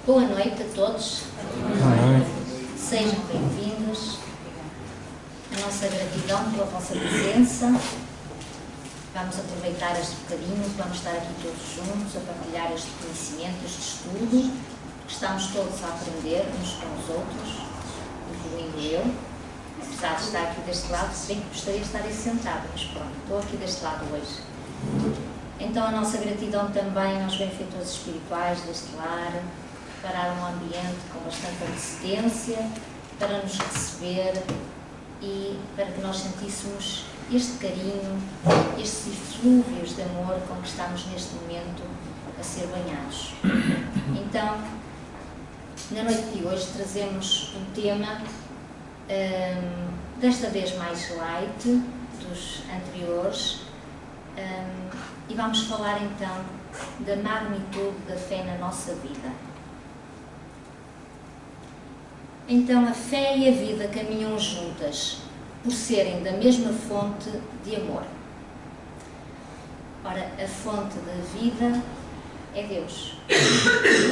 Boa noite a todos. Boa noite. Sejam bem-vindos. A nossa gratidão pela vossa presença. Vamos aproveitar este bocadinho, vamos estar aqui todos juntos a partilhar este conhecimento, este estudo, porque estamos todos a aprender uns com os outros, incluindo eu. Apesar de estar aqui deste lado, se bem que gostaria de estar aí sentado, mas pronto, estou aqui deste lado hoje. Então a nossa gratidão também aos benfeitores espirituais deste lar, preparar um ambiente com bastante antecedência para nos receber e para que nós sentíssemos este carinho, estes eflúvios de amor com que estamos neste momento a ser banhados. Então, na noite de hoje trazemos um tema, desta vez mais light dos anteriores, e vamos falar então da magnitude da fé na nossa vida. Então, a fé e a vida caminham juntas, por serem da mesma fonte de amor. Ora, a fonte da vida é Deus.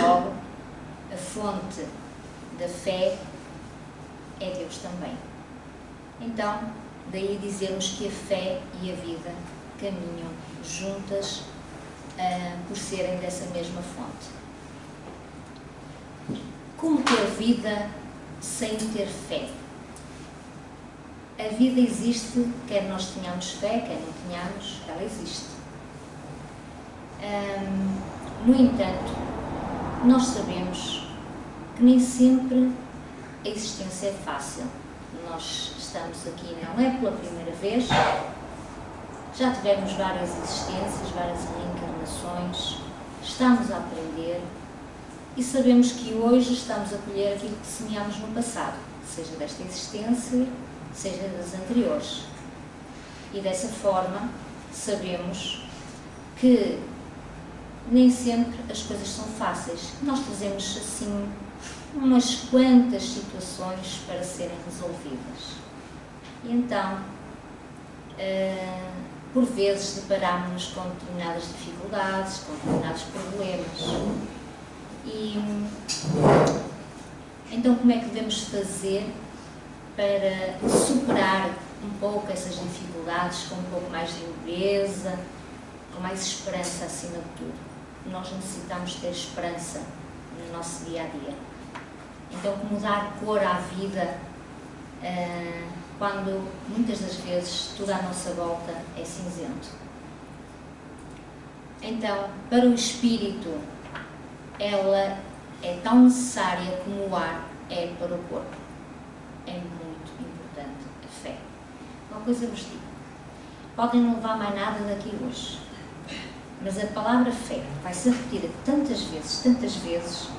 Logo, a fonte da fé é Deus também. Então, daí dizermos que a fé e a vida caminham juntas, por serem dessa mesma fonte. Como ter vida sem ter fé? A vida existe, quer nós tenhamos fé, quer não tenhamos, ela existe. No entanto, nós sabemos que nem sempre a existência é fácil. Nós estamos aqui, não é pela primeira vez, já tivemos várias existências, várias reencarnações, estamos a aprender e sabemos que hoje estamos a colher aquilo que semeámos no passado, seja desta existência, seja das anteriores. E dessa forma sabemos que nem sempre as coisas são fáceis. Nós trazemos assim umas quantas situações para serem resolvidas. E então, por vezes deparamos-nos com determinadas dificuldades, com determinados problemas. E então como é que devemos fazer para superar um pouco essas dificuldades com um pouco mais de leveza, com mais esperança acima de tudo? Nós necessitamos ter esperança no nosso dia-a-dia. Então, como dar cor à vida quando muitas das vezes tudo à nossa volta é cinzento? Então, para o espírito, ela é tão necessária como o ar é para o corpo. É muito importante a fé. Uma coisa vos digo, podem não levar mais nada daqui hoje, mas a palavra fé vai ser repetida tantas vezes,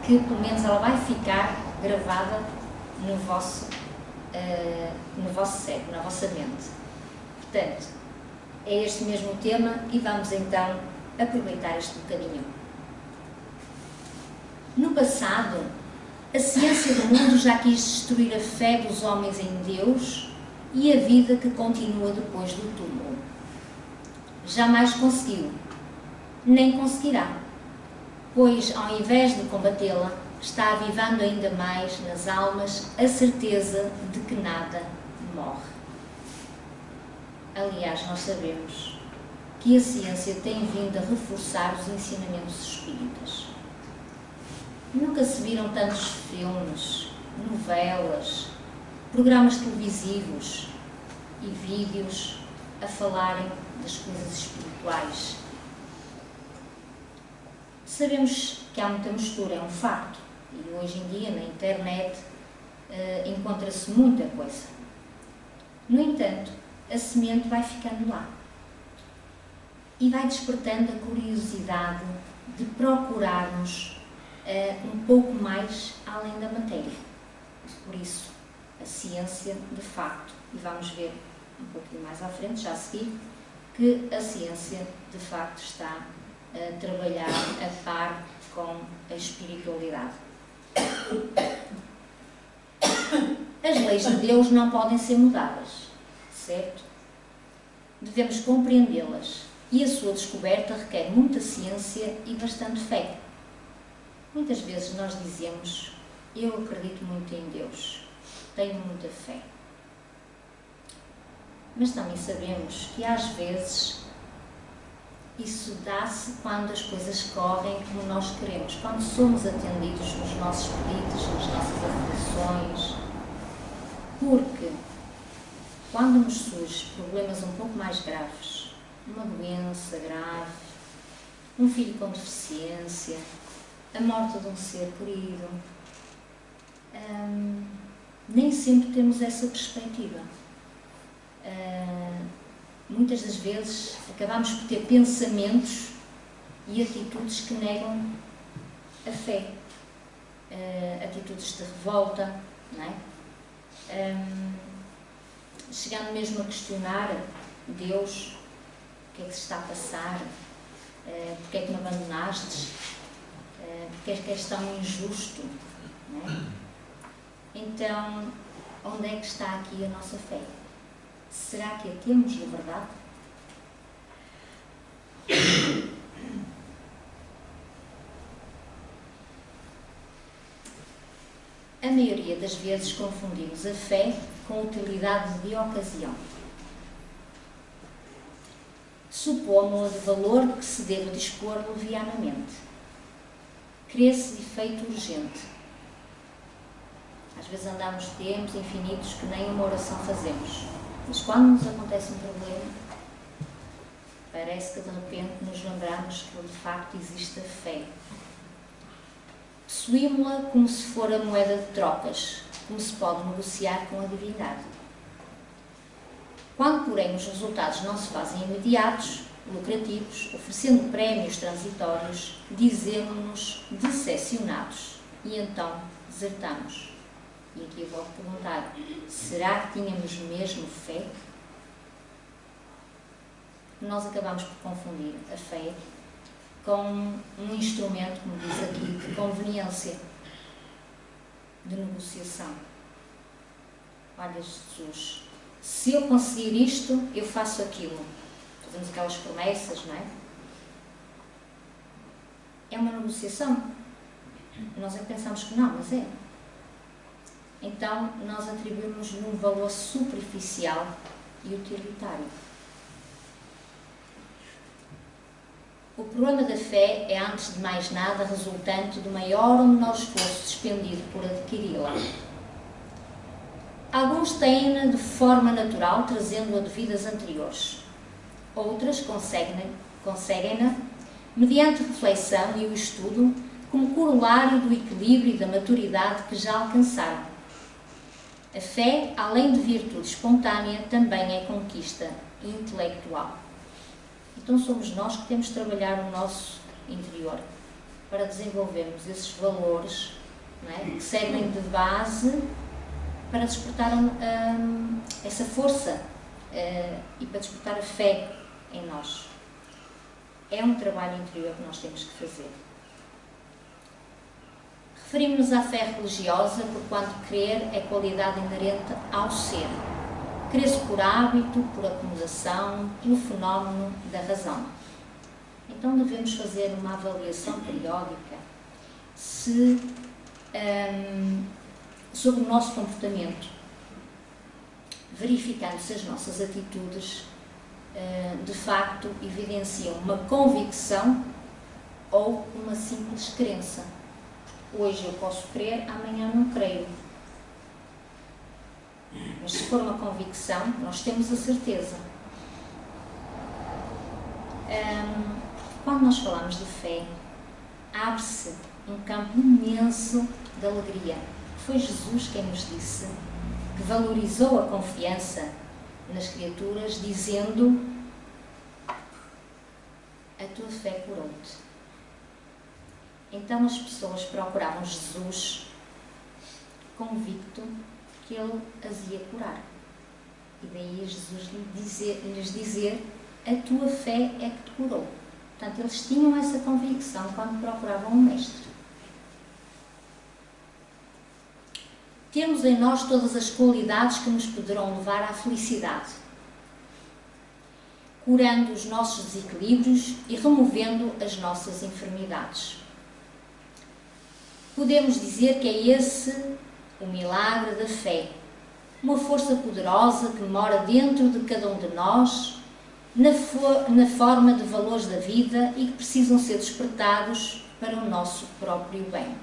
que pelo menos ela vai ficar gravada no vosso cérebro, na vossa mente. Portanto, é este mesmo tema e vamos então aproveitar este bocadinho. No passado, a ciência do mundo já quis destruir a fé dos homens em Deus e a vida que continua depois do túmulo. Jamais conseguiu, nem conseguirá, pois, ao invés de combatê-la, está avivando ainda mais nas almas a certeza de que nada morre. Aliás, nós sabemos que a ciência tem vindo a reforçar os ensinamentos espíritas. Nunca se viram tantos filmes, novelas, programas televisivos e vídeos a falarem das coisas espirituais. Sabemos que há muita mistura, é um facto, e hoje em dia na internet encontra-se muita coisa. No entanto, a semente vai ficando lá e vai despertando a curiosidade de procurarmos um pouco mais além da matéria. Por isso, a ciência, de facto, e vamos ver um pouquinho mais à frente, já a seguir, que a ciência, de facto, está a trabalhar a par com a espiritualidade. As leis de Deus não podem ser mudadas, certo? Devemos compreendê-las e a sua descoberta requer muita ciência e bastante fé. Muitas vezes nós dizemos: eu acredito muito em Deus, tenho muita fé. Mas também sabemos que às vezes isso dá-se quando as coisas correm como nós queremos, quando somos atendidos nos nossos pedidos, nas nossas aflições. Porque quando nos surgem problemas um pouco mais graves, uma doença grave, um filho com deficiência, a morte de um ser querido, nem sempre temos essa perspectiva. Muitas das vezes acabamos por ter pensamentos e atitudes que negam a fé, atitudes de revolta, não é? Chegando mesmo a questionar Deus: o que é que se está a passar? Porque é que me abandonaste? Porque é que és tão injusto? Não é? Então, onde é que está aqui a nossa fé? Será que a temos de verdade? A maioria das vezes confundimos a fé com utilidade de ocasião. Supomos-a de valor que se deve dispor levianamente. Crê-se de efeito urgente. Às vezes andamos tempos infinitos que nem uma oração fazemos. Mas quando nos acontece um problema, parece que de repente nos lembramos que de facto existe a fé. Possuímos-la como se for a moeda de trocas, como se pode negociar com a divindade. Quando, porém, os resultados não se fazem imediatos, lucrativos, oferecendo prémios transitórios, dizemos-nos decepcionados e então desertamos. E aqui eu vou perguntar: será que tínhamos mesmo fé? Nós acabamos por confundir a fé com um instrumento, como diz aqui, de conveniência, de negociação. Olha, Jesus, se eu conseguir isto, eu faço aquilo. Fazemos aquelas promessas, não é? É uma negociação. Nós é que pensamos que não, mas é. Então, nós atribuímos-lhe um valor superficial e utilitário. O problema da fé é, antes de mais nada, resultante do maior ou menor esforço despendido por adquiri-la. Alguns têm-na de forma natural, trazendo-a de vidas anteriores. Outras conseguem-na mediante reflexão e o estudo, como corolário do equilíbrio e da maturidade que já alcançaram. A fé, além de virtude espontânea, também é conquista intelectual. Então somos nós que temos de trabalhar o nosso interior para desenvolvermos esses valores, não é? Que servem de base para despertar essa força e para despertar a fé em nós. É um trabalho interior que nós temos que fazer. Referimos-nos à fé religiosa porquanto crer é qualidade inerente ao ser. Crer-se por hábito, por acomodação, pelo fenómeno da razão. Então devemos fazer uma avaliação periódica sobre o nosso comportamento, verificando se as nossas atitudes de facto evidenciam uma convicção ou uma simples crença. Hoje eu posso crer, amanhã não creio. Mas se for uma convicção, nós temos a certeza. Quando nós falamos de fé, abre-se um campo imenso de alegria. Foi Jesus quem nos disse, que valorizou a confiança nas criaturas, dizendo: a tua fé curou-te. Então as pessoas procuravam Jesus convicto que ele as ia curar. E daí Jesus lhes dizer: a tua fé é que te curou. Portanto, eles tinham essa convicção quando procuravam um mestre. Temos em nós todas as qualidades que nos poderão levar à felicidade, curando os nossos desequilíbrios e removendo as nossas enfermidades. podemos dizer que é esse o milagre da fé, uma força poderosa que mora dentro de cada um de nós, na forma de valores da vida e que precisam ser despertados para o nosso próprio bem.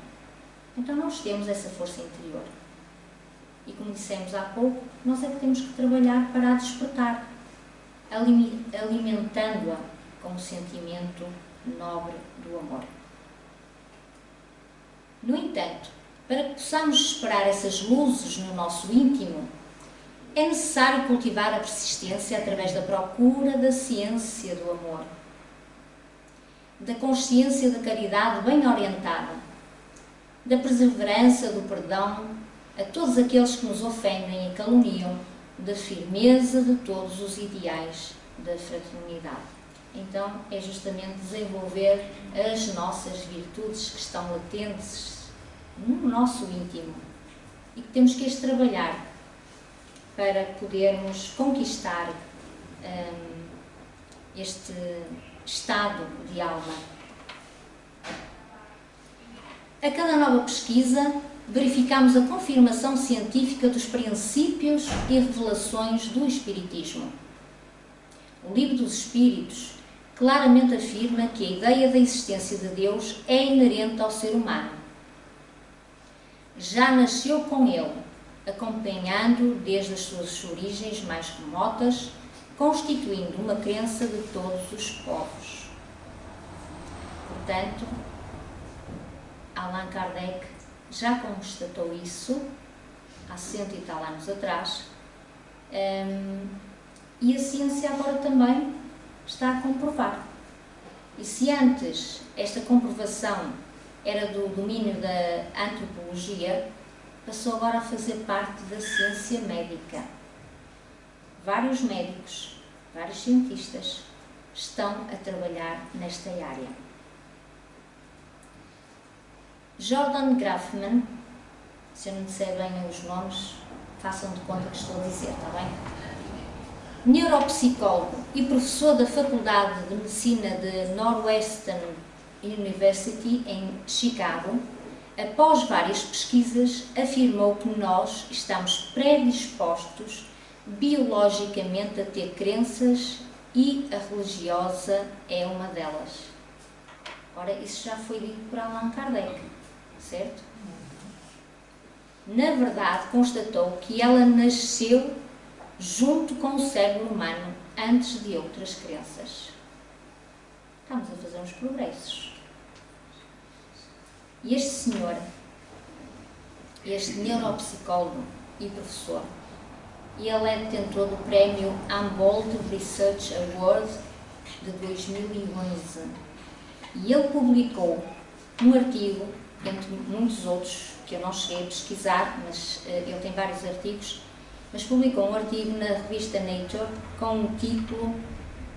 Então nós temos essa força interior. E como dissemos há pouco, nós é que temos que trabalhar para a despertar, alimentando-a com o sentimento nobre do amor. No entanto, para que possamos esperar essas luzes no nosso íntimo, é necessário cultivar a persistência através da procura da ciência do amor, da consciência da caridade bem orientada, da perseverança do perdão a todos aqueles que nos ofendem e caluniam, da firmeza de todos os ideais da fraternidade. Então, é justamente desenvolver as nossas virtudes que estão latentes no nosso íntimo e que temos que as trabalhar para podermos conquistar este estado de alma. A cada nova pesquisa, verificamos a confirmação científica dos princípios e revelações do Espiritismo. O Livro dos Espíritos claramente afirma que a ideia da existência de Deus é inerente ao ser humano. Já nasceu com ele, acompanhando desde as suas origens mais remotas, constituindo uma crença de todos os povos. Portanto, Allan Kardec já constatou isso há 100 e tal anos atrás, e a ciência agora também está a comprovar. E se antes esta comprovação era do domínio da antropologia, passou agora a fazer parte da ciência médica. Vários médicos, vários cientistas estão a trabalhar nesta área. Jordan Grafman, se eu não disser bem os nomes, façam de conta que estou a dizer, está bem? Neuropsicólogo e professor da Faculdade de Medicina de Northwestern University em Chicago, após várias pesquisas, afirmou que nós estamos predispostos biologicamente a ter crenças e a religiosa é uma delas. Ora, isso já foi dito por Allan Kardec, certo? Na verdade, constatou que ela nasceu junto com o cérebro humano antes de outras crenças. Estamos a fazer uns progressos. E este senhor, este neuropsicólogo e professor, ele é detentor do prémio Humboldt Research Award de 2011. E ele publicou um artigo, entre muitos outros, que eu não cheguei a pesquisar, mas ele tem vários artigos, mas publicou um artigo na revista Nature com o título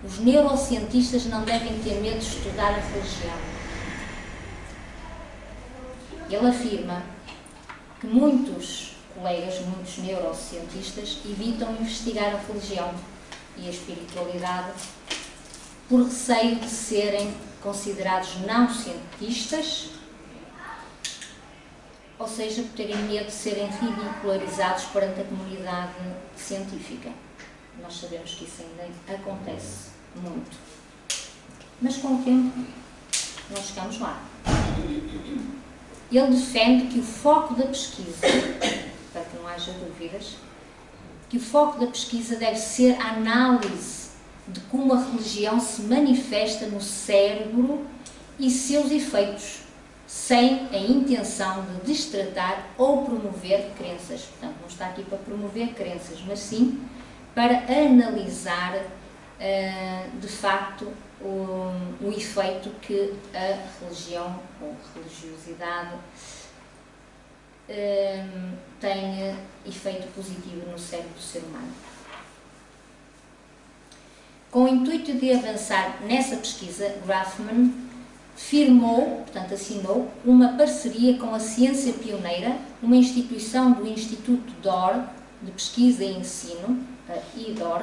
"Os neurocientistas não devem ter medo de estudar a religião". Ele afirma que muitos colegas, muitos neurocientistas, evitam investigar a religião e a espiritualidade por receio de serem considerados não cientistas, ou seja, por terem medo de serem ridicularizados perante a comunidade científica. Nós sabemos que isso ainda acontece muito. Mas com o tempo, nós chegamos lá. Ele defende que o foco da pesquisa, para que não haja dúvidas, que o foco da pesquisa deve ser a análise de como a religião se manifesta no cérebro e seus efeitos, sem a intenção de destratar ou promover crenças. Portanto, não está aqui para promover crenças, mas sim para analisar, de facto, o efeito que a religião ou religiosidade tem efeito positivo no cérebro do ser humano. Com o intuito de avançar nessa pesquisa, Grafman firmou, portanto assinou, uma parceria com a Ciência Pioneira, uma instituição do Instituto DOR, de Pesquisa e Ensino, a IDOR,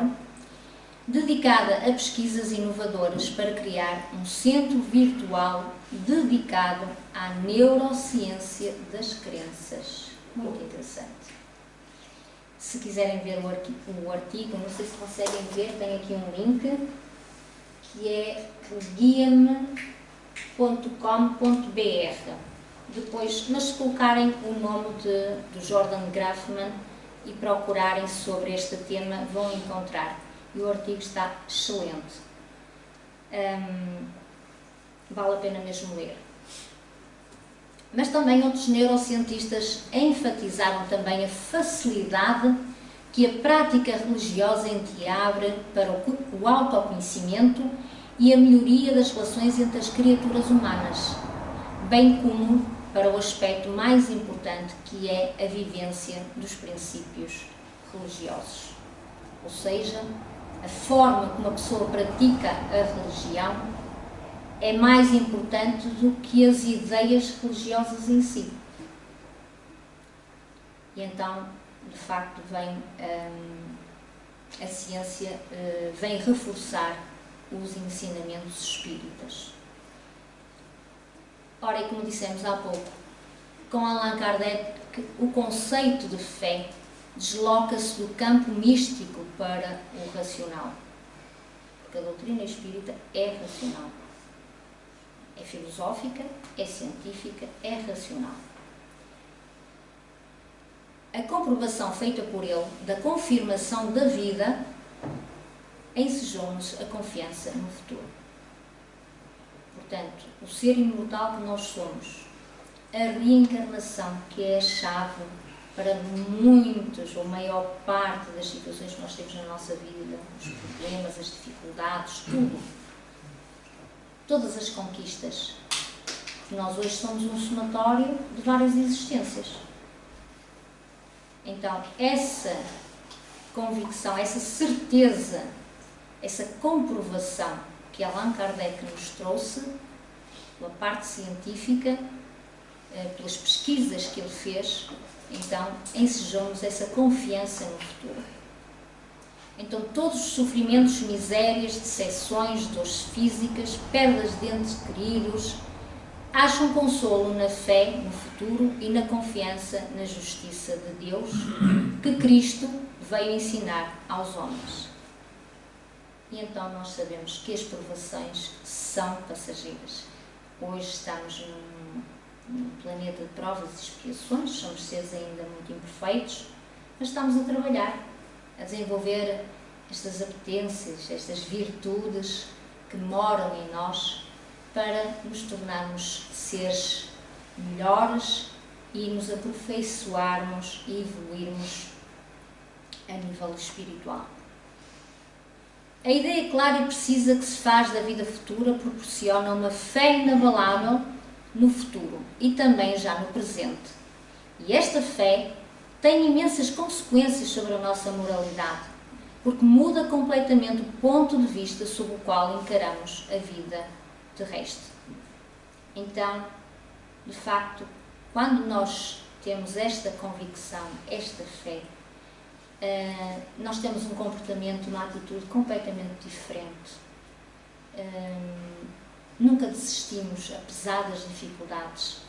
dedicada a pesquisas inovadoras para criar um centro virtual dedicado à neurociência das crenças. Muito interessante. Se quiserem ver o artigo, não sei se conseguem ver, tem aqui um link, que é guia-me.com.br. Depois, mas se colocarem o nome do Jordan Grafman e procurarem sobre este tema, vão encontrar. E o artigo está excelente. Vale a pena mesmo ler. Mas também outros neurocientistas enfatizaram também a facilidade que a prática religiosa entreabre para o autoconhecimento e a melhoria das relações entre as criaturas humanas, bem como para o aspecto mais importante, que é a vivência dos princípios religiosos. Ou seja, a forma como a pessoa pratica a religião é mais importante do que as ideias religiosas em si. E então, de facto, a ciência vem reforçar os ensinamentos espíritas. Ora, e como dissemos há pouco, com Allan Kardec, o conceito de fé desloca-se do campo místico para o racional. Porque a doutrina espírita é racional. É filosófica, é científica, é racional. A comprovação feita por ele da confirmação da vida ensejou-nos a confiança no futuro. Portanto, o ser imortal que nós somos, a reencarnação, que é a chave para muitas ou maior parte das situações que nós temos na nossa vida, os problemas, as dificuldades, tudo. Todas as conquistas. Nós hoje somos um somatório de várias existências. Então, essa convicção, essa certeza, essa comprovação que Allan Kardec nos trouxe, pela parte científica, pelas pesquisas que ele fez, então ensejou-nos essa confiança no futuro. Então, todos os sofrimentos, misérias, decepções, dores físicas, perdas de entes queridos, acham consolo na fé no futuro e na confiança na justiça de Deus, que Cristo veio ensinar aos homens. E então nós sabemos que as provações são passageiras. Hoje estamos num planeta de provas e expiações, somos seres ainda muito imperfeitos, mas estamos a trabalhar, a desenvolver estas apetências, estas virtudes que moram em nós, para nos tornarmos seres melhores e nos aperfeiçoarmos e evoluirmos a nível espiritual. A ideia clara e precisa que se faz da vida futura proporciona uma fé inabalável no futuro e também já no presente. E esta fé tem imensas consequências sobre a nossa moralidade, porque muda completamente o ponto de vista sob o qual encaramos a vida terrestre. Então, de facto, quando nós temos esta convicção, esta fé, nós temos um comportamento, uma atitude completamente diferente. Nunca desistimos, apesar das dificuldades.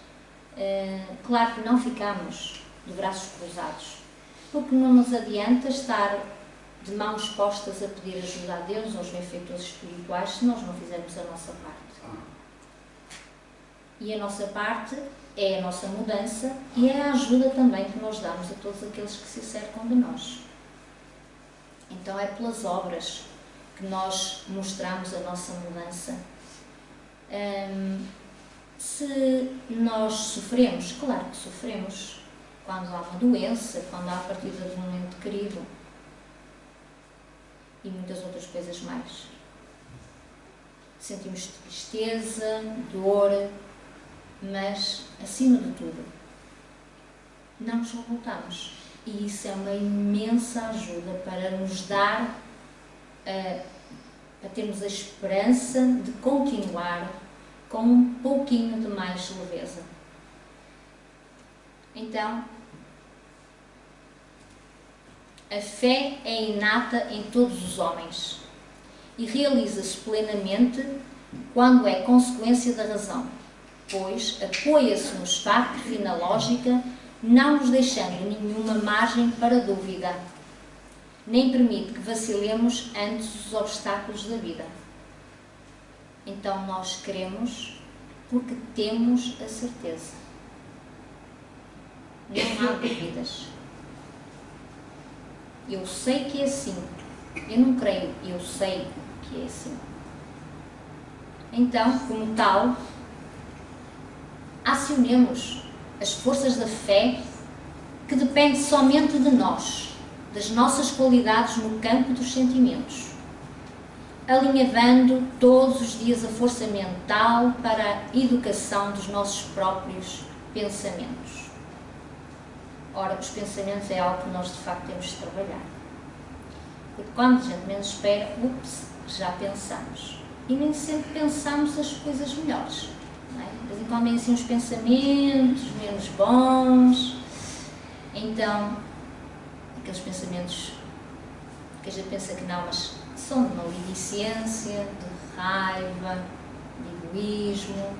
Claro que não ficamos de braços cruzados, porque não nos adianta estar de mãos postas a pedir ajuda a Deus, aos benfeitores espirituais, se nós não fizermos a nossa parte. E a nossa parte é a nossa mudança e é a ajuda também que nós damos a todos aqueles que se cercam de nós. Então é pelas obras que nós mostramos a nossa mudança. Se nós sofremos, claro que sofremos, quando há uma doença, quando há a partida de um ente querido e muitas outras coisas mais. Sentimos tristeza, dor, mas, acima de tudo, não nos revoltamos. E isso é uma imensa ajuda para nos dar, para termos a esperança de continuar com um pouquinho de mais leveza. Então, a fé é inata em todos os homens. e realiza-se plenamente quando é consequência da razão, pois apoia-se nos factos e na lógica, não nos deixando nenhuma margem para dúvida, nem permite que vacilemos ante os obstáculos da vida. Então nós queremos porque temos a certeza. Não há dúvidas. Eu sei que é assim. Eu não creio, eu sei que é assim. Então, como tal, acionemos as forças da fé que depende somente de nós, das nossas qualidades no campo dos sentimentos, alinhavando todos os dias a força mental para a educação dos nossos próprios pensamentos. Ora, os pensamentos é algo que nós de facto temos de trabalhar. Porque quando a gente menos espera, já pensamos. E nem sempre pensamos as coisas melhores. Não é? De vez em quando vêm assim uns pensamentos menos bons. Então, aqueles pensamentos que a gente pensa que não, mas são de maledicência, de raiva, de egoísmo.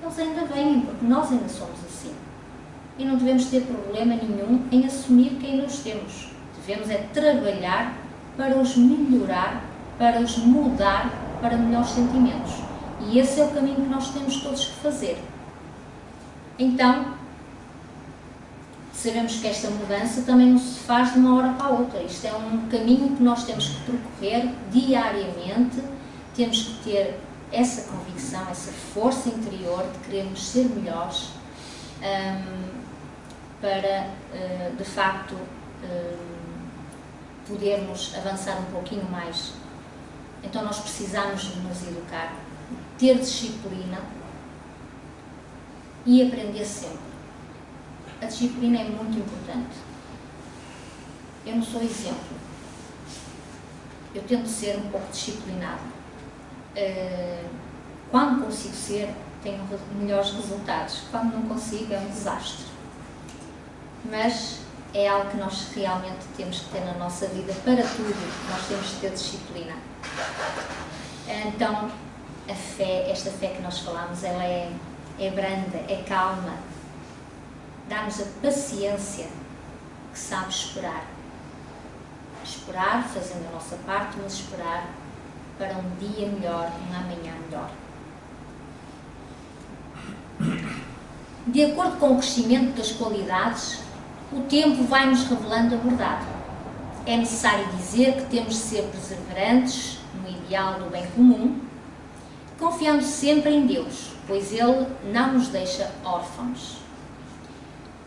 Eles ainda vêm, porque nós ainda somos assim. E não devemos ter problema nenhum em assumir que ainda os temos. Devemos é trabalhar para os melhorar, para os mudar para melhores sentimentos. E esse é o caminho que nós temos todos que fazer. Então, sabemos que esta mudança também não se faz de uma hora para a outra. Isto é um caminho que nós temos que percorrer diariamente, temos que ter essa convicção, essa força interior de querermos ser melhores, para, de facto, podermos avançar um pouquinho mais. Então nós precisamos de nos educar, ter disciplina e aprender sempre. A disciplina é muito importante. Eu não sou exemplo. Eu tento ser um pouco disciplinada. Quando consigo ser, tenho melhores resultados. Quando não consigo, é um desastre. Mas é algo que nós realmente temos que ter na nossa vida. Para tudo, nós temos que ter disciplina. Então, a fé, esta fé que nós falamos, ela é branda, é calma. Dá-nos a paciência que sabe esperar. Esperar, fazendo a nossa parte, mas esperar para um dia melhor, um amanhã melhor. De acordo com o crescimento das qualidades, o tempo vai-nos revelando a verdade. É necessário dizer que temos de ser perseverantes no ideal do bem comum, confiando sempre em Deus, pois Ele não nos deixa órfãos.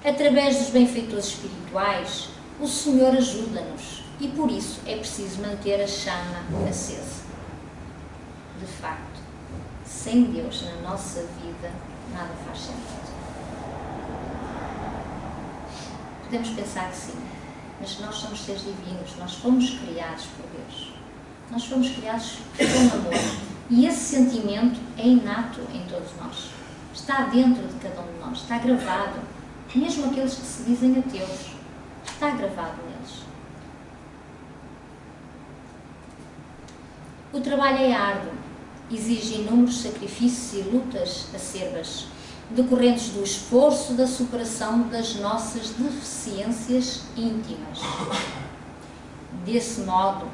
Através dos benfeitores espirituais, o Senhor ajuda-nos e por isso é preciso manter a chama acesa. De facto, sem Deus na nossa vida, nada faz sentido. Podemos pensar que sim, mas nós somos seres divinos, nós fomos criados por Deus. Nós fomos criados com amor e esse sentimento é inato em todos nós. Está dentro de cada um de nós, está gravado. Mesmo aqueles que se dizem ateus, está gravado neles. O trabalho é árduo, exige inúmeros sacrifícios e lutas acerbas, decorrentes do esforço da superação das nossas deficiências íntimas. Desse modo,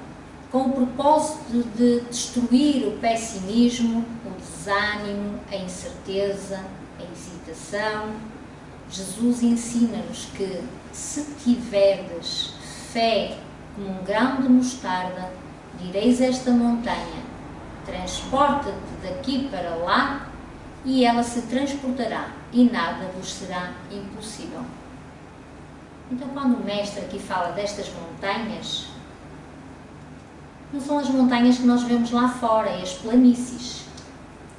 com o propósito de destruir o pessimismo, o desânimo, a incerteza, a hesitação, Jesus ensina-nos que, se tiverdes fé como um grão de mostarda, direis a esta montanha, transporta-te daqui para lá, e ela se transportará, e nada vos será impossível. Então, quando o Mestre aqui fala destas montanhas, não são as montanhas que nós vemos lá fora, é as planícies.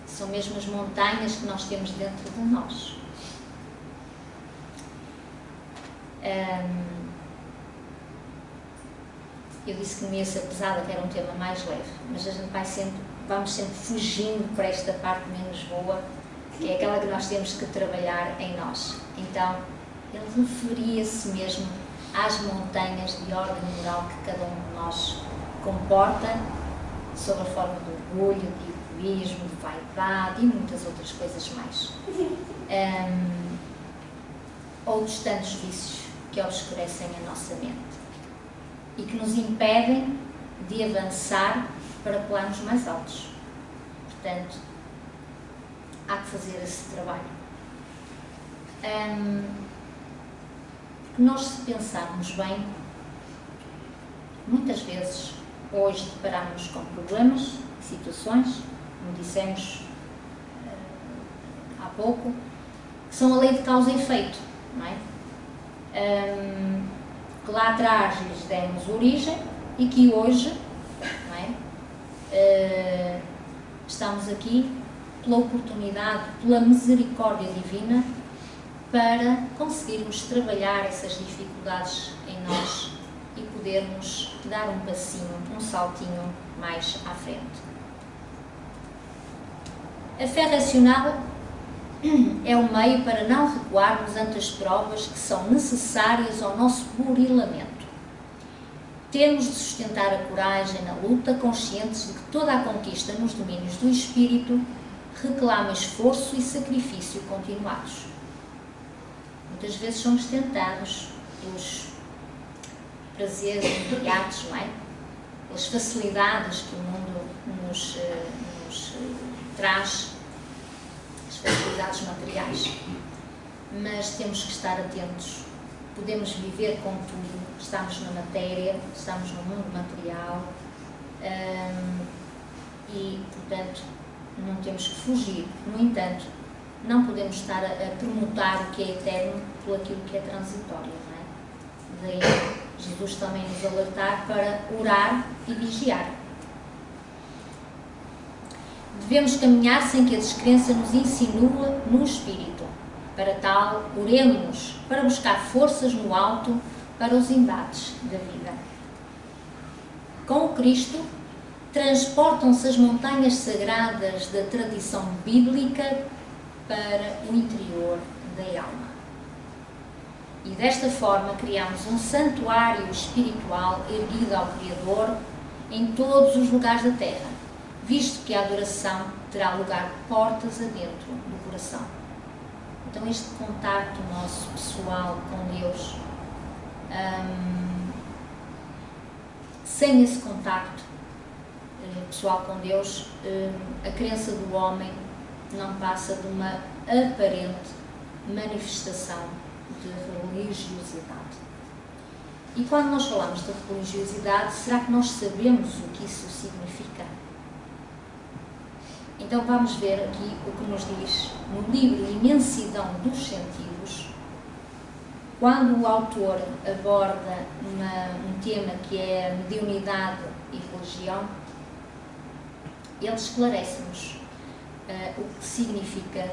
São mesmo as montanhas que nós temos dentro de nós. Eu disse que não ia ser pesada, que era um tema mais leve, mas a gente vamos sempre fugindo para esta parte menos boa, que é aquela que nós temos que trabalhar em nós. Então, ele referia-se mesmo às montanhas de ordem moral que cada um de nós comporta, sobre a forma do orgulho, de egoísmo, de vaidade e muitas outras coisas mais. Outros tantos vícios que obscurecem a nossa mente e que nos impedem de avançar para planos mais altos. Portanto, há que fazer esse trabalho. Porque nós, se pensarmos bem, muitas vezes hoje deparamos com problemas, situações, como dissemos há pouco, que são a lei de causa e efeito, não é? Que lá atrás lhes demos origem e que hoje, não é? Estamos aqui pela oportunidade, pela misericórdia divina, para conseguirmos trabalhar essas dificuldades em nós e podermos dar um passinho, um saltinho mais à frente. A fé racional é o meio para não recuarmos ante as provas que são necessárias ao nosso burilamento. Temos de sustentar a coragem na luta, conscientes de que toda a conquista nos domínios do espírito reclama esforço e sacrifício continuados. Muitas vezes somos tentados pelos prazeres imediatos, não é? Pelas facilidades que o mundo nos traz, as facilidades materiais. Mas temos que estar atentos. Podemos viver com tudo, estamos na matéria, estamos no mundo material e, portanto, não temos que fugir. No entanto, não podemos estar a permutar o que é eterno por aquilo que é transitório, não é? Daí Jesus também nos alertar para orar e vigiar. Devemos caminhar sem que a descrença nos insinua no espírito. Para tal, oremos para buscar forças no alto para os embates da vida. Com o Cristo, transportam-se as montanhas sagradas da tradição bíblica para o interior da alma. E desta forma criamos um santuário espiritual erguido ao Criador em todos os lugares da terra, visto que a adoração terá lugar portas adentro do coração. Então este contacto nosso pessoal com Deus, sem esse contacto pessoal com Deus, a crença do homem não passa de uma aparente manifestação de religiosidade. E quando nós falamos de religiosidade, será que nós sabemos o que isso significa? Então vamos ver aqui o que nos diz no livro Imensidão dos Sentidos, quando o autor aborda um tema que é a mediunidade e religião, ele esclarece-nos o que significa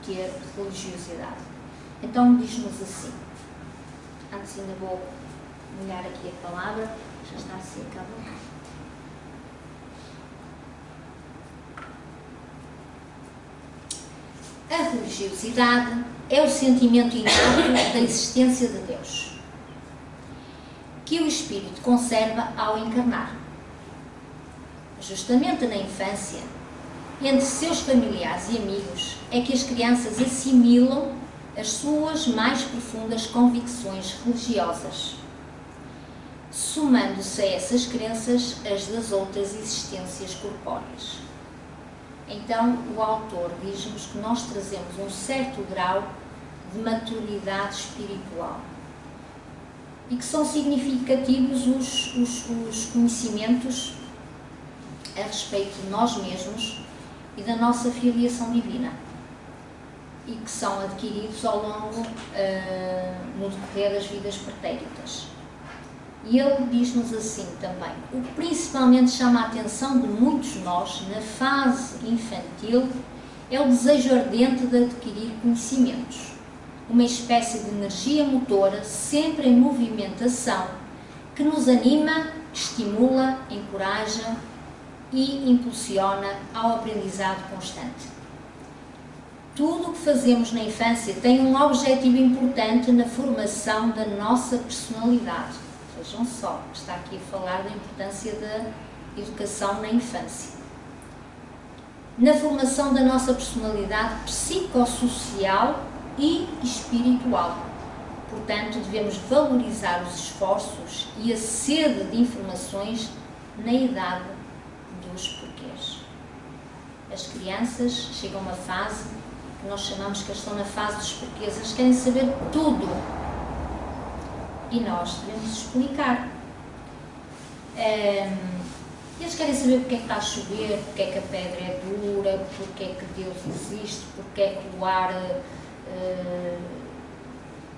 ter religiosidade. Então diz-nos assim, antes ainda vou olhar aqui a palavra, já está a secar a boca. A religiosidade é o sentimento inato da existência de Deus, que o espírito conserva ao encarnar. Justamente na infância, entre seus familiares e amigos, é que as crianças assimilam as suas mais profundas convicções religiosas, somando-se a essas crenças as das outras existências corpóreas. Então, o autor diz-nos que nós trazemos um certo grau de maturidade espiritual e que são significativos os conhecimentos a respeito de nós mesmos e da nossa filiação divina, e que são adquiridos ao longo, no decorrer das vidas pretéritas. E ele diz-nos assim também: o que principalmente chama a atenção de muitos de nós na fase infantil é o desejo ardente de adquirir conhecimentos, uma espécie de energia motora sempre em movimentação que nos anima, estimula, encoraja e impulsiona ao aprendizado constante. Tudo o que fazemos na infância tem um objetivo importante na formação da nossa personalidade. Vejam só, está aqui a falar da importância educação na infância. Na formação da nossa personalidade psicossocial e espiritual. Portanto, devemos valorizar os esforços e a sede de informações na idade dos porquês. As crianças chegam a uma fase que nós chamamos que eles estão na fase dos porquês. Eles querem saber tudo. E nós devemos explicar. Eles querem saber porque é que está a chover, porque é que a pedra é dura, porque é que Deus existe, porque é que o ar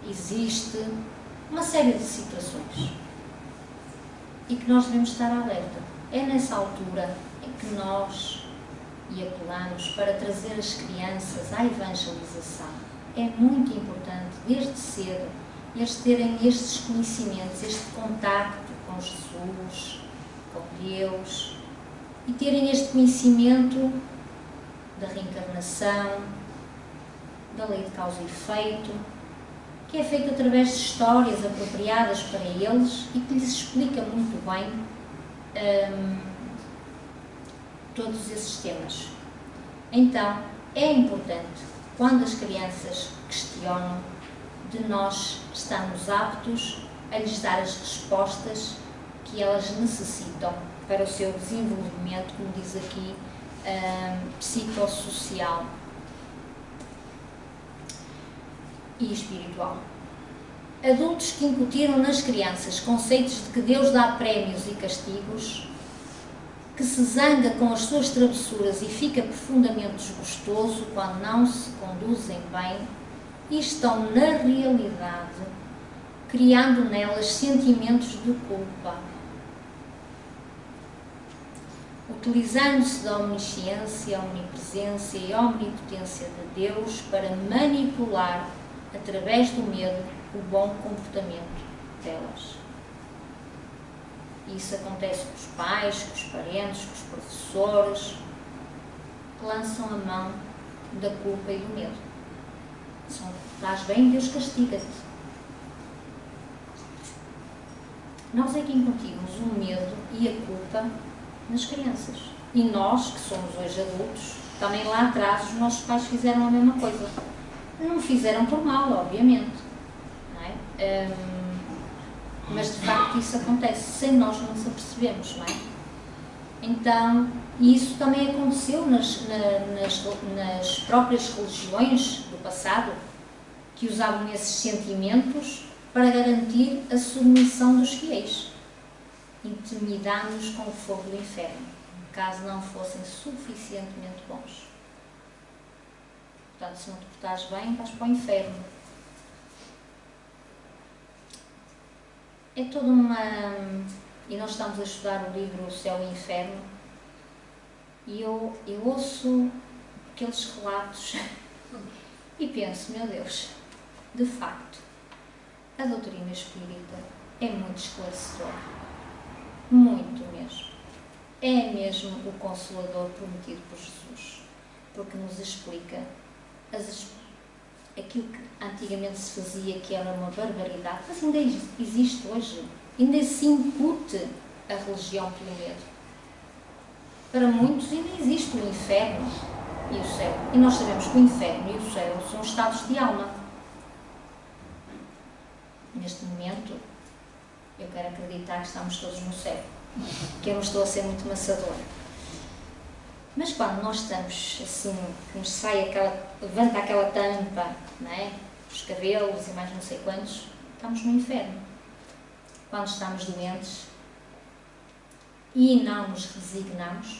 existe. Uma série de situações. E que nós devemos estar alerta. É nessa altura em que nós apelamos para trazer as crianças à evangelização. É muito importante, desde cedo, eles terem estes conhecimentos, este contacto com Jesus, com Deus, e terem este conhecimento da reencarnação, da lei de causa e efeito, que é feito através de histórias apropriadas para eles e que lhes explica muito bem todos esses temas. Então, é importante, quando as crianças questionam, de nós estarmos aptos a lhes dar as respostas que elas necessitam para o seu desenvolvimento, como diz aqui, psicossocial e espiritual. Adultos que incutiram nas crianças conceitos de que Deus dá prémios e castigos, que se zanga com as suas travessuras e fica profundamente desgostoso quando não se conduzem bem, e estão, na realidade, criando nelas sentimentos de culpa. Utilizando-se da omnisciência, omnipresença e omnipotência de Deus para manipular, através do medo, o bom comportamento delas. Isso acontece com os pais, com os parentes, com os professores, que lançam a mão da culpa e do medo. Estás bem, Deus castiga-te. Nós é que incutimos o medo e a culpa nas crianças. E nós, que somos hoje adultos, também lá atrás os nossos pais fizeram a mesma coisa. Não fizeram por mal, obviamente. Não é? Mas de facto isso acontece, sem nós nos apercebemos, não é? Então, isso também aconteceu nas próprias religiões do passado, que usavam esses sentimentos para garantir a submissão dos fiéis, intimidando-os com o fogo do inferno, caso não fossem suficientemente bons. Portanto, se não te portares bem, vais para o inferno. É toda uma... E nós estamos a estudar o livro O Céu e o Inferno, e eu ouço aqueles relatos e penso, meu Deus, de facto, a doutrina espírita é muito esclarecedora. Muito mesmo. É mesmo o Consolador prometido por Jesus, porque nos explica aquilo que antigamente se fazia, que era uma barbaridade, mas ainda existe hoje. Ainda se incute a religião pelo medo. Para muitos ainda existe o inferno e o céu. E nós sabemos que o inferno e o céu são estados de alma. Neste momento, eu quero acreditar que estamos todos no céu, que eu não estou a ser muito maçadora. Mas quando nós estamos assim, que nos sai levanta aquela tampa, não é? Os cabelos e mais não sei quantos, estamos no inferno. Quando estamos doentes e não nos resignamos,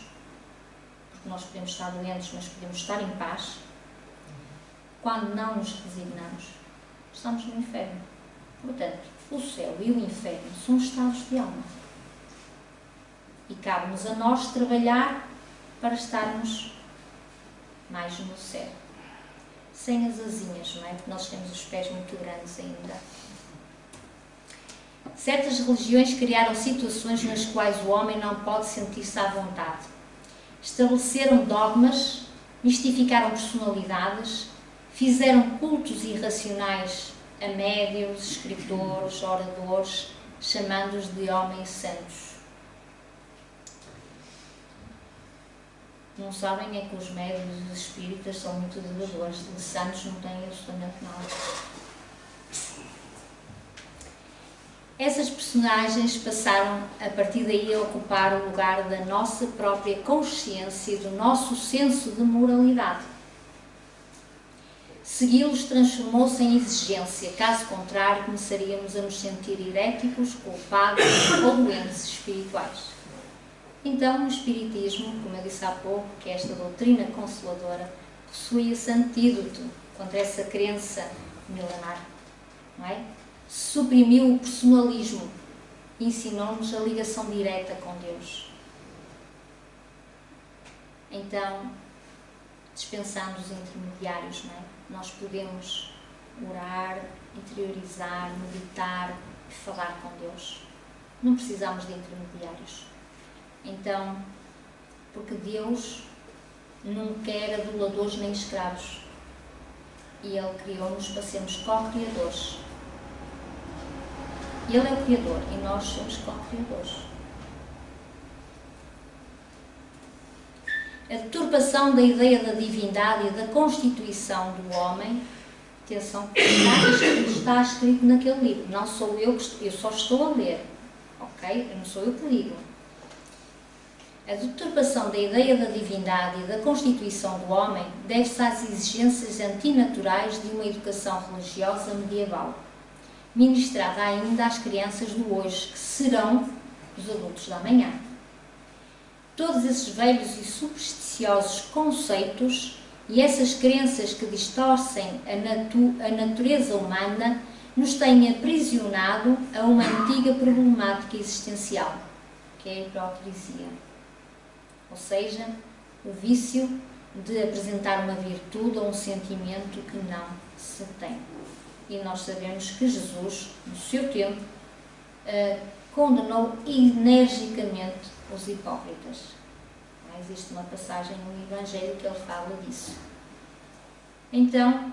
porque nós podemos estar doentes, mas podemos estar em paz, quando não nos resignamos, estamos no inferno. Portanto, o céu e o inferno são estados de alma. E cabe-nos a nós trabalhar para estarmos mais no céu. Sem as asinhas, não é? Porque nós temos os pés muito grandes ainda. Certas religiões criaram situações nas quais o homem não pode sentir-se à vontade. Estabeleceram dogmas, mistificaram personalidades, fizeram cultos irracionais a médiuns, escritores, oradores, chamando-os de homens santos. não sabem é que os médios espíritas são muito devedores, de santos não têm absolutamente nada. Essas personagens passaram a partir daí a ocupar o lugar da nossa própria consciência e do nosso senso de moralidade. Segui-los transformou-se em exigência, caso contrário começaríamos a nos sentir heréticos, culpados ou doentes espirituais. Então o Espiritismo, como eu disse há pouco, que é esta doutrina consoladora, possui esse antídoto contra essa crença milenar, não é? Suprimiu o personalismo, ensinou-nos a ligação direta com Deus. Então, dispensando os intermediários, não é? Nós podemos orar, interiorizar, meditar e falar com Deus. Não precisamos de intermediários. Então, porque Deus não quer aduladores nem escravos. E Ele criou-nos para sermos co-criadores. Ele é o Criador e nós somos co-criadores. A deturpação da ideia da divindade e da constituição do homem, atenção, está escrito naquele livro, não sou eu só estou a ler, ok? Não sou eu que digo. A deturpação da ideia da divindade e da constituição do homem deve-se às exigências antinaturais de uma educação religiosa medieval, ministrada ainda às crianças do hoje, que serão os adultos da amanhã. Todos esses velhos e supersticiosos conceitos e essas crenças que distorcem a natureza humana nos têm aprisionado a uma antiga problemática existencial, que é a hipocrisia. Ou seja, o vício de apresentar uma virtude ou um sentimento que não se tem. E nós sabemos que Jesus, no seu tempo, condenou energicamente os hipócritas. Existe uma passagem no Evangelho que ele fala disso. Então,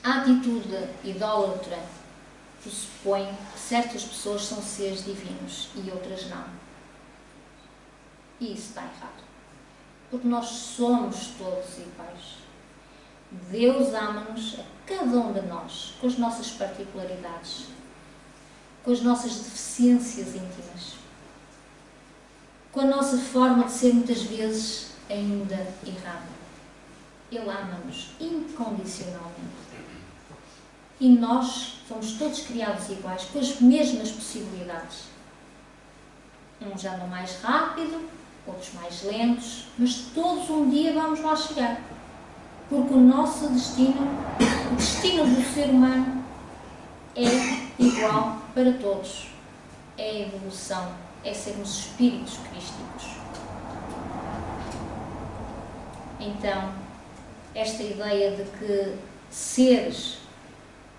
a atitude idólatra pressupõe que certas pessoas são seres divinos e outras não. E isso está errado. Porque nós somos todos iguais. Deus ama-nos a cada um de nós, com as nossas particularidades, com as nossas deficiências íntimas, com a nossa forma de ser muitas vezes ainda errada. Ele ama-nos incondicionalmente. E nós fomos todos criados iguais, com as mesmas possibilidades. Uns andam mais rápido, outros mais lentos, mas todos um dia vamos lá chegar. Porque o nosso destino, o destino do ser humano, é igual para todos. É a evolução, é sermos espíritos crísticos. Então, esta ideia de que seres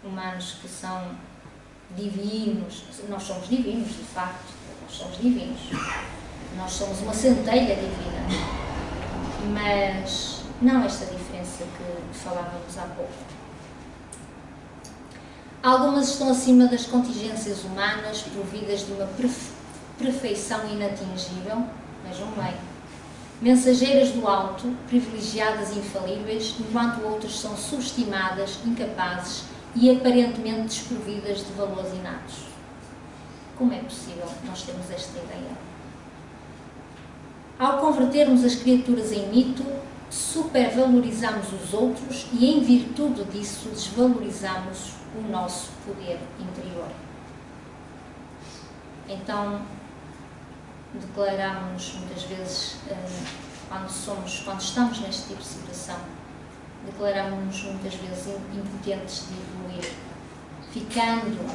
humanos que são divinos, nós somos divinos, de facto, nós somos divinos. Nós somos uma centelha divina. Mas não esta diferença que falávamos há pouco. Algumas estão acima das contingências humanas, providas de uma perfeição inatingível, vejam bem, mensageiras do alto, privilegiadas e infalíveis, enquanto outras são subestimadas, incapazes e aparentemente desprovidas de valores inatos. Como é possível nós termos esta ideia? Ao convertermos as criaturas em mito, supervalorizamos os outros e, em virtude disso, desvalorizamos o nosso poder interior. Então, declaramos-nos muitas vezes, quando estamos neste tipo de situação, declaramos-nos muitas vezes impotentes de evoluir, ficando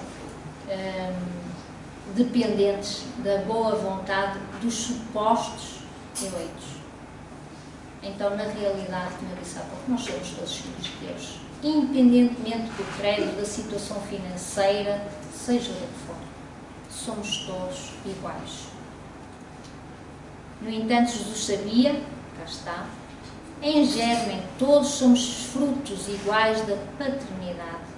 dependentes da boa vontade dos supostos eleitos. Então, na realidade, como eu disse há pouco, nós somos todos filhos de Deus, independentemente do credo, da situação financeira, seja do que for. Somos todos iguais. No entanto, Jesus sabia, cá está, em germen todos somos frutos iguais da paternidade,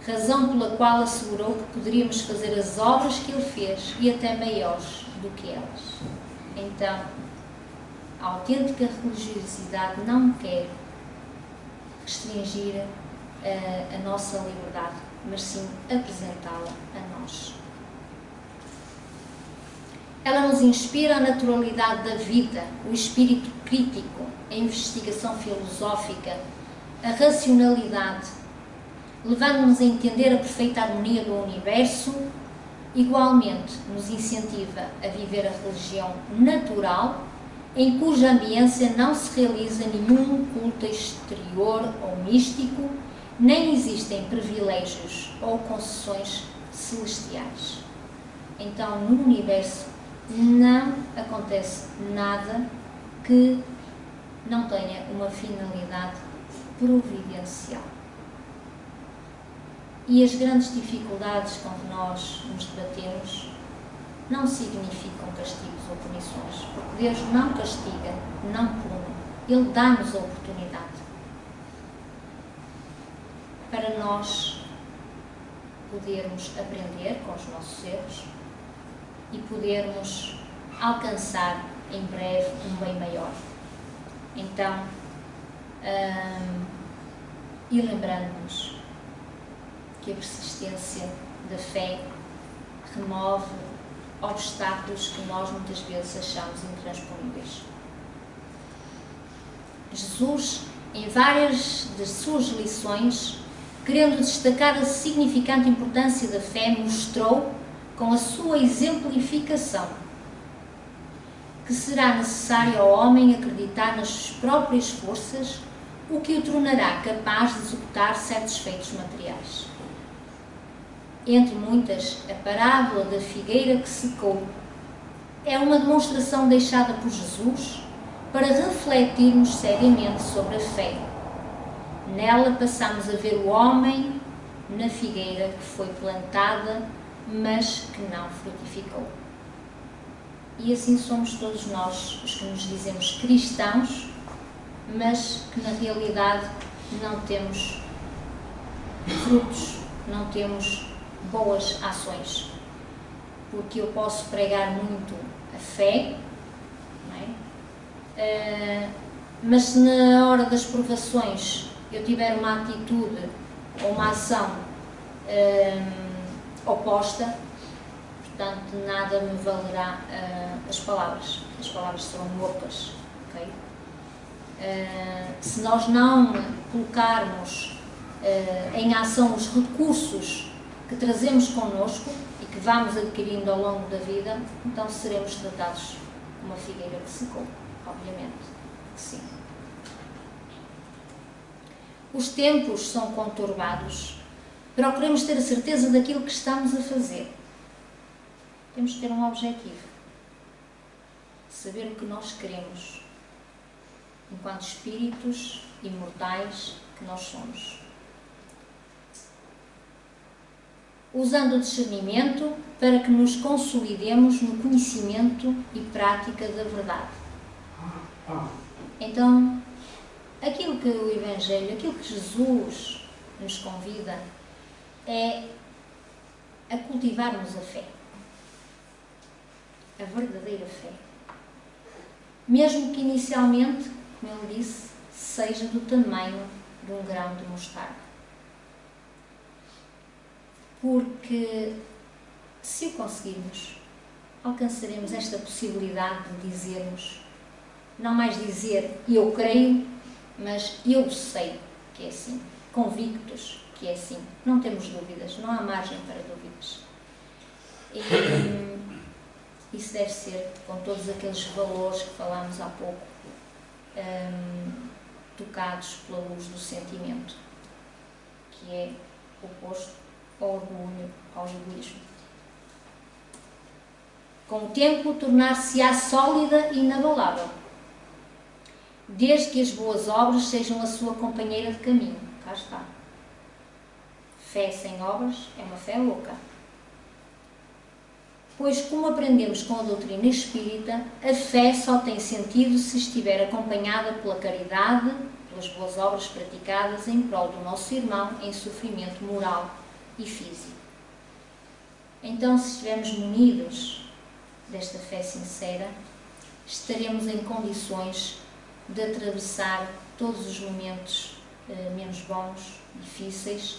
razão pela qual assegurou que poderíamos fazer as obras que Ele fez e até maiores do que elas. Então, a autêntica religiosidade não quer restringir a nossa liberdade, mas sim apresentá-la a nós. Ela nos inspira a naturalidade da vida, o espírito crítico, a investigação filosófica, a racionalidade, levando-nos a entender a perfeita harmonia do universo. Igualmente, nos incentiva a viver a religião natural, em cuja ambiência não se realiza nenhum culto exterior ou místico, nem existem privilégios ou concessões celestiais. Então, no universo não acontece nada que não tenha uma finalidade providencial. E as grandes dificuldades com que nós nos debatemos não significam castigos ou punições, porque Deus não castiga, não pune, Ele dá-nos a oportunidade para nós podermos aprender com os nossos erros e podermos alcançar em breve um bem maior. Então, e lembrando-nos que a persistência da fé remove obstáculos que nós muitas vezes achamos intransponíveis. Jesus, em várias das suas lições, querendo destacar a significante importância da fé, mostrou, com a sua exemplificação, que será necessário ao homem acreditar nas suas próprias forças, o que o tornará capaz de executar certos feitos materiais. Entre muitas, a parábola da figueira que secou é uma demonstração deixada por Jesus para refletirmos seriamente sobre a fé. Nela passamos a ver o homem na figueira que foi plantada, mas que não frutificou. E assim somos todos nós, os que nos dizemos cristãos, mas que na realidade não temos frutos, não temos boas ações. Porque eu posso pregar muito a fé, não é? Mas se na hora das provações eu tiver uma atitude ou uma ação oposta, portanto nada me valerá as palavras serão ocas, ok? Se nós não colocarmos em ação os recursos que trazemos connosco e que vamos adquirindo ao longo da vida, então seremos tratados como uma figueira que secou, obviamente que sim. Os tempos são conturbados. Procuremos ter a certeza daquilo que estamos a fazer. Temos que ter um objetivo. Saber o que nós queremos, enquanto espíritos imortais que nós somos. Usando o discernimento para que nos consolidemos no conhecimento e prática da verdade. Então, aquilo que o Evangelho, aquilo que Jesus nos convida é a cultivarmos a fé. A verdadeira fé. Mesmo que inicialmente, como ele disse, seja do tamanho de um grão de mostarda. Porque se o conseguirmos, alcançaremos esta possibilidade de dizermos, não mais dizer eu creio, mas eu sei que é assim, convictos que é assim, não temos dúvidas, não há margem para dúvidas. E isso deve ser com todos aqueles valores que falámos há pouco, tocados pela luz do sentimento, que é oposto ao orgulho, ao egoísmo. Com o tempo, tornar-se-á sólida e inabalável, desde que as boas obras sejam a sua companheira de caminho. Cá está. Fé sem obras é uma fé louca. Pois, como aprendemos com a doutrina espírita, a fé só tem sentido se estiver acompanhada pela caridade, pelas boas obras praticadas em prol do nosso irmão em sofrimento moral e físico. Então, se estivermos munidos desta fé sincera, estaremos em condições de atravessar todos os momentos menos bons, difíceis,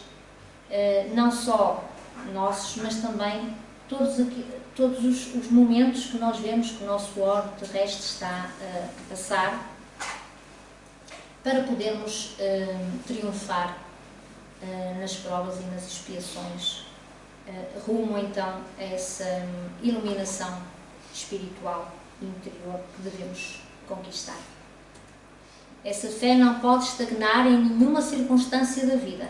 não só nossos, mas também todos os momentos que nós vemos que o nosso orbe terrestre está a passar, para podermos triunfar nas provas e nas expiações, rumo então a essa iluminação espiritual interior que devemos conquistar. Essa fé não pode estagnar em nenhuma circunstância da vida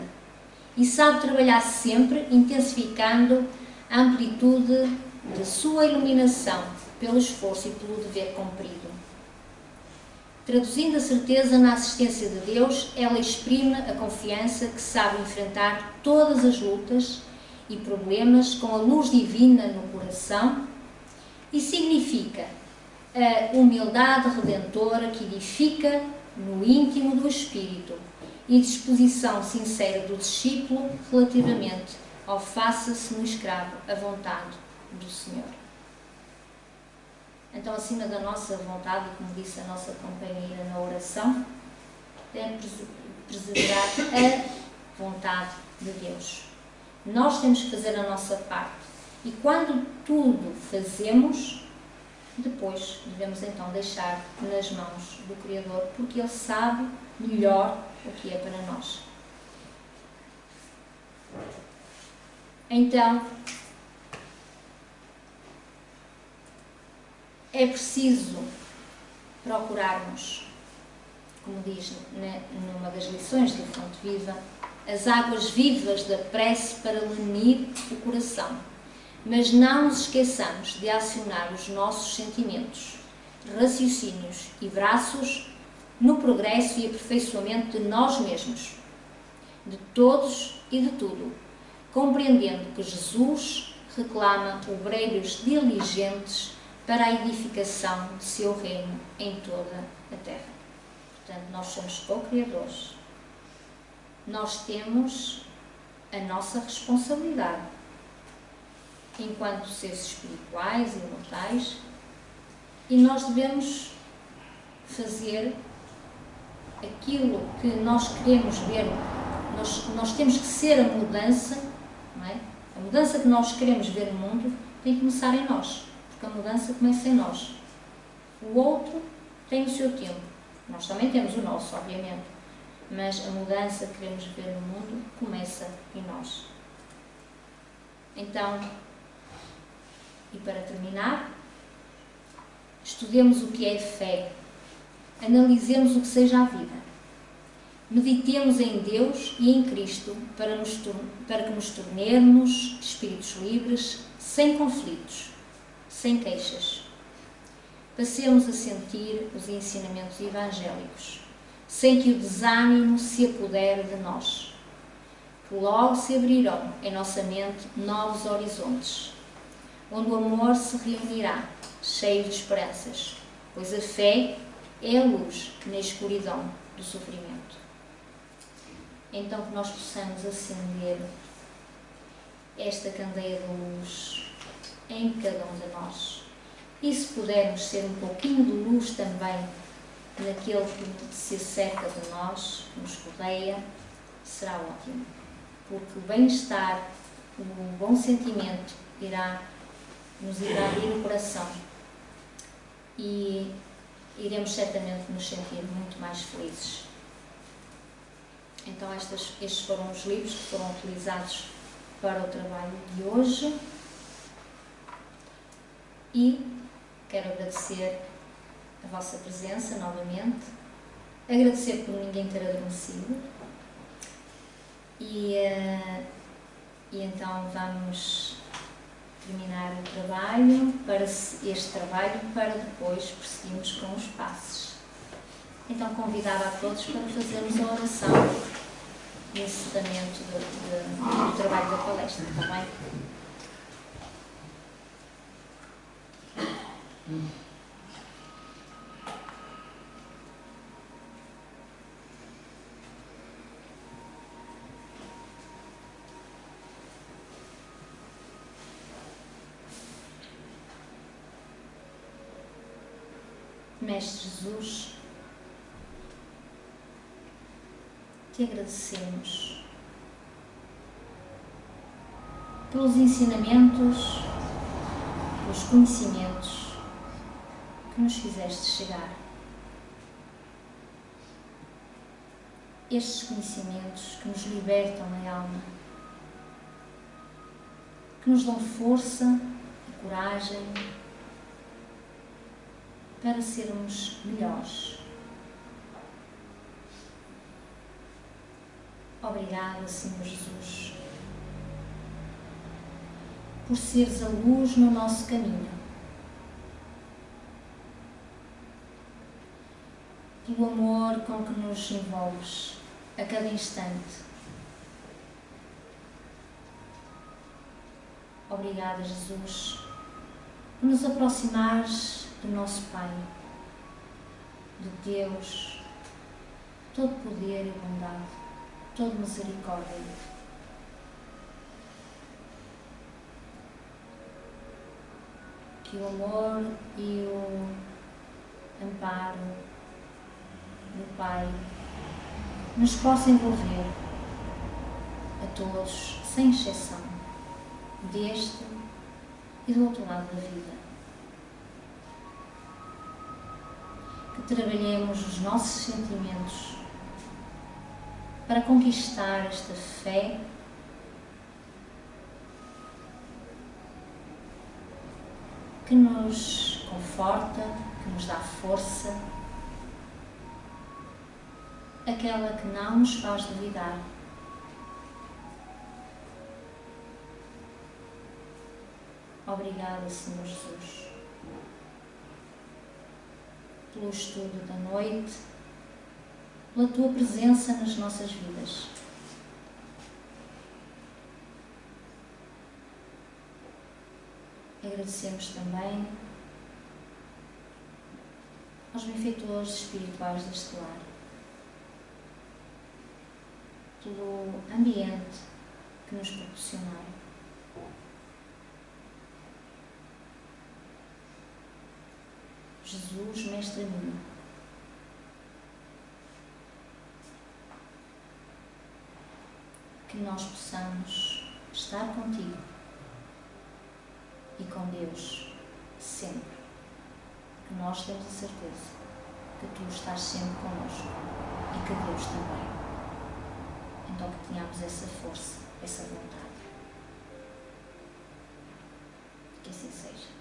e sabe trabalhar sempre, intensificando a amplitude de sua iluminação pelo esforço e pelo dever cumprido. Traduzindo a certeza na assistência de Deus, ela exprime a confiança que sabe enfrentar todas as lutas e problemas com a luz divina no coração e significa a humildade redentora que edifica no íntimo do espírito e disposição sincera do discípulo relativamente ao faça-se no escravo a vontade do Senhor. Então, acima da nossa vontade, e como disse a nossa companheira na oração, é perseverar a vontade de Deus. Nós temos que fazer a nossa parte. E quando tudo fazemos, depois devemos então deixar nas mãos do Criador, porque Ele sabe melhor o que é para nós. Então, é preciso procurarmos, como diz numa das lições da Fonte Viva, as águas vivas da prece para lenir o coração. Mas não nos esqueçamos de acionar os nossos sentimentos, raciocínios e braços no progresso e aperfeiçoamento de nós mesmos, de todos e de tudo, compreendendo que Jesus reclama obreiros diligentes para a edificação de seu reino em toda a terra. Portanto, nós somos co-criadores. Nós temos a nossa responsabilidade enquanto seres espirituais e imortais, e nós devemos fazer aquilo que nós queremos ver. Nós temos que ser a mudança, não é? A mudança que nós queremos ver no mundo tem que começar em nós, porque a mudança começa em nós. O outro tem o seu tempo, nós também temos o nosso, obviamente, mas a mudança que queremos ver no mundo começa em nós. Então, e para terminar, estudemos o que é fé, analisemos o que seja a vida, meditemos em Deus e em Cristo para que nos tornemos espíritos livres, sem conflitos, sem queixas. Passemos a sentir os ensinamentos evangélicos, sem que o desânimo se apodere de nós, que logo se abrirão em nossa mente novos horizontes, onde o amor se reunirá, cheio de esperanças, pois a fé é a luz na escuridão do sofrimento. Então que nós possamos acender esta candeia de luz em cada um de nós. E se pudermos ser um pouquinho de luz também naquele que se acerca de nós, que nos rodeia, será ótimo. Porque o bem-estar, o bom sentimento nos irá abrir o coração e iremos certamente nos sentir muito mais felizes. Então estes foram os livros que foram utilizados para o trabalho de hoje e quero agradecer a vossa presença novamente, agradecer por ninguém ter adormecido e então vamos terminar o trabalho, para depois prosseguirmos com os passos. Então convidava a todos para fazermos a oração de encerramento do trabalho da palestra, está bem? Mestre Jesus, te agradecemos pelos ensinamentos, pelos conhecimentos que nos fizeste chegar. Estes conhecimentos que nos libertam a alma, que nos dão força e coragem para sermos melhores. Obrigada, Senhor Jesus, por seres a luz no nosso caminho, pelo amor com que nos envolves a cada instante. Obrigada, Jesus, por nos aproximares do nosso Pai, de Deus, todo poder e bondade, toda misericórdia. Que o amor e o amparo do Pai nos possa envolver a todos, sem exceção, deste e do outro lado da vida. Que trabalhemos os nossos sentimentos para conquistar esta fé que nos conforta, que nos dá força, aquela que não nos faz duvidar. Obrigada, Senhor Jesus, pelo estudo da noite, pela Tua presença nas nossas vidas. Agradecemos também aos benfeitores espirituais deste lar, pelo ambiente que nos proporcionaram. Jesus, Mestre amigo, que nós possamos estar contigo e com Deus sempre, que nós temos a certeza que Tu estás sempre connosco e que Deus também. Então que tenhamos essa força, essa vontade. Que assim seja.